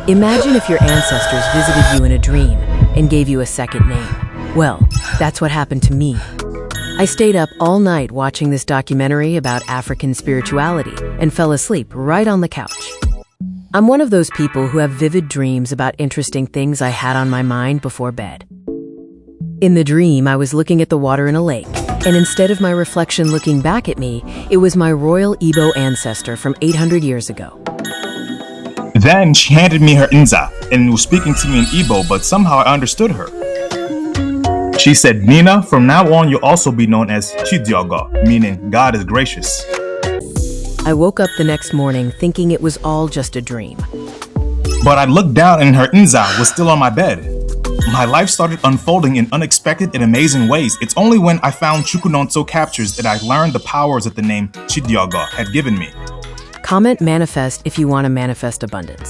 Imagine if your ancestors visited you in a dream and gave you a second name. Well, that's what happened to me. I stayed up all night watching this documentary about African spirituality and fell asleep right on the couch. I'm one of those people who have vivid dreams about interesting things I had on my mind before bed. In the dream, I was looking at the water in a lake, and instead of my reflection looking back at me, it was my royal Igbo ancestor from 800 years ago. Then she handed me her nza and was speaking to me in Igbo, but somehow I understood her. She said, "Nina, from now on you'll also be known as Chidiogo, meaning God is gracious." I woke up the next morning thinking it was all just a dream. But I looked down and her nza was still on my bed. My life started unfolding in unexpected and amazing ways. It's only when I found Chukunonso captures that I learned the powers that the name Chidiogo had given me. Comment manifest if you want to manifest abundance.